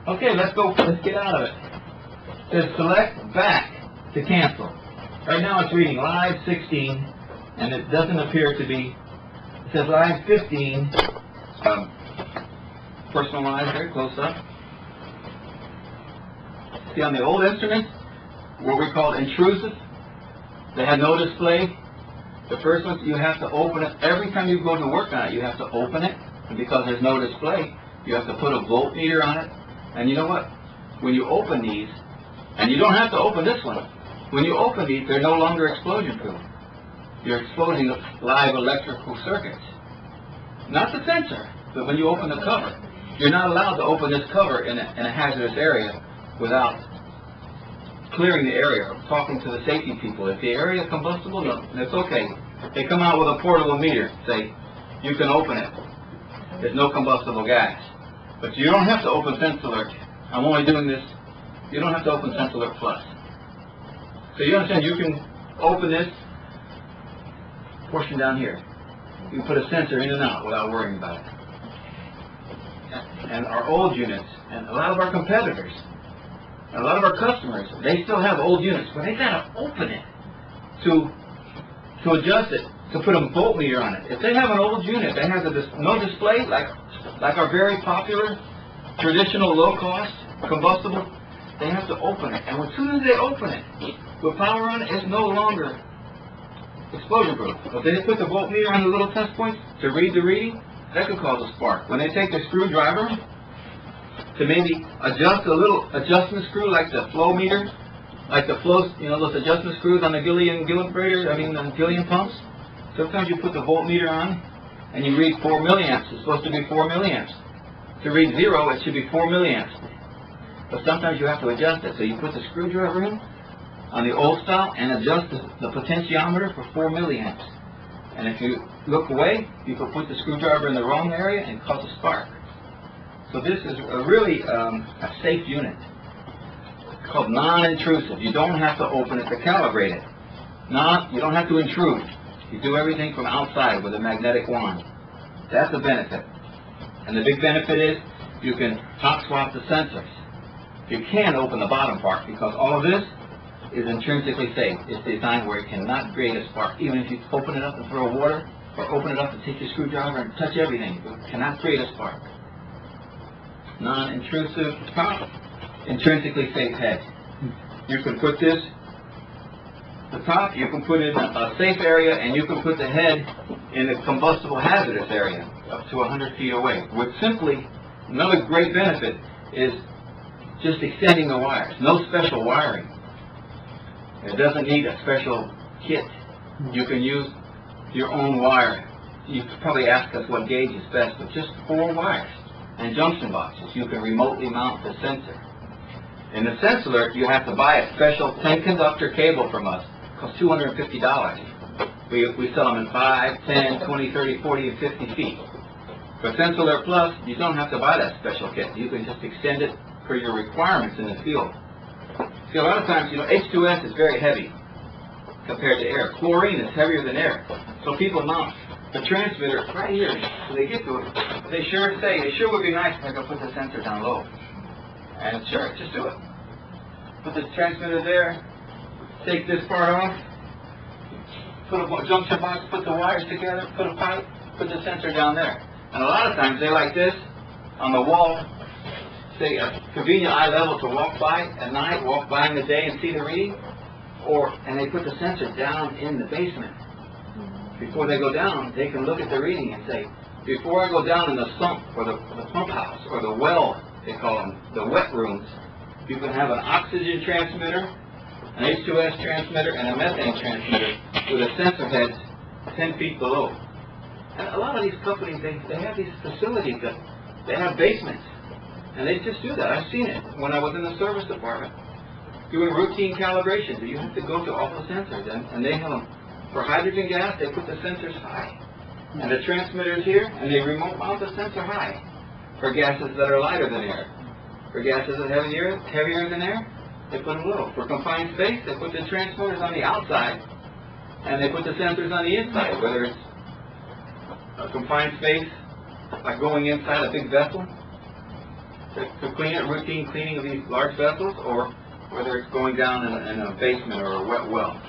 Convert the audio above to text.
Okay, let's get out of it. It says select back to cancel. Right now it's reading live 16, and it doesn't appear to be, it says live 15, personalized very close up. See, on the old instruments, what we call intrusive, they had no display. The first one, you have to open it. Every time you go to work on it, you have to open it. And because there's no display, you have to put a voltmeter on it. And you know what? When you open these, and you don't have to open this one, when you open these, they're no longer explosion proof. You're exposing live electrical circuits. Not the sensor, but when you open the cover. You're not allowed to open this cover in a hazardous area without clearing the area, or talking to the safety people. If the area is combustible, no, that's okay. They come out with a portable meter, say, you can open it. There's no combustible gas. But you don't have to open Sense Alert. I'm only doing this. You don't have to open Sense Alert Plus. So you understand, you can open this portion down here. You can put a sensor in and out without worrying about it. And our old units, and a lot of our competitors, and a lot of our customers, they still have old units, but they gotta open it to adjust it, to put a voltmeter on it. If they have an old unit that has no display, like our very popular, traditional, low-cost, combustible, they have to open it. And as soon as they open it, with power on it, it's no longer explosion proof. If they put the voltmeter on the little test points to read the reading, that could cause a spark. When they take the screwdriver to maybe adjust a little adjustment screw, like the flow meter, like the flows, those adjustment screws on the Gillian pumps. Sometimes you put the voltmeter on and you read 4 milliamps. It's supposed to be 4 milliamps. To read 0, it should be 4 milliamps. But sometimes you have to adjust it. So you put the screwdriver in on the old style and adjust the potentiometer for 4 milliamps. And if you look away, you can put the screwdriver in the wrong area and cause a spark. So this is really a safe unit. It's called non-intrusive. You don't have to open it to calibrate it. You don't have to intrude. You do everything from outside with a magnetic wand. That's a benefit. And the big benefit is you can hot swap the sensors. You can open the bottom part because all of this is intrinsically safe. It's designed where it cannot create a spark. Even if you open it up and throw water, or open it up and take your screwdriver and touch everything, it cannot create a spark. Non-intrusive top, intrinsically safe head. You can put this, the top, you can put it in a safe area, and you can put the head in a combustible hazardous area up to 100 feet away. With simply, another great benefit is just extending the wires. No special wiring. It doesn't need a special kit. You can use your own wire. You could probably ask us what gauge is best, but just 4 wires and junction boxes. You can remotely mount the sensor. In the Sense Alert, you have to buy a special 10-conductor cable from us. It costs $250. We sell them in 5, 10, 20, 30, 40, and 50 feet. For Sense Alert Plus, you don't have to buy that special kit. You can just extend it for your requirements in the field. See, a lot of times, H2S is very heavy compared to air. Chlorine is heavier than air. So people mount the transmitter right here so they get to it. They sure say, it sure would be nice if I could put the sensor down low. And sure, just do it. Put the transmitter there, take this part off, put a junction box, put the wires together, put a pipe, put the sensor down there. And a lot of times they like this on the wall, say a convenient eye level to walk by at night, walk by in the day and see the reading, and they put the sensor down in the basement. Before they go down, they can look at the reading and say, before I go down in the sump or the pump house or the well, they call them, the wet rooms, you can have an oxygen transmitter, an H2S transmitter, and a methane transmitter with a sensor head 10 feet below. And a lot of these companies, they have these facilities that they have basements. And they just do that. I've seen it when I was in the service department doing routine calibrations. You have to go to all the sensors, and they have them. For hydrogen gas, they put the sensors high. And the transmitter's here, and they remote mount the sensor high. For gases that are lighter than air. For gases that are heavier than air, they put them low. For confined space, they put the transmitters on the outside, and they put the sensors on the inside, whether it's a confined space, like going inside a big vessel, to clean it, routine cleaning of these large vessels, or whether it's going down in a basement or a wet well.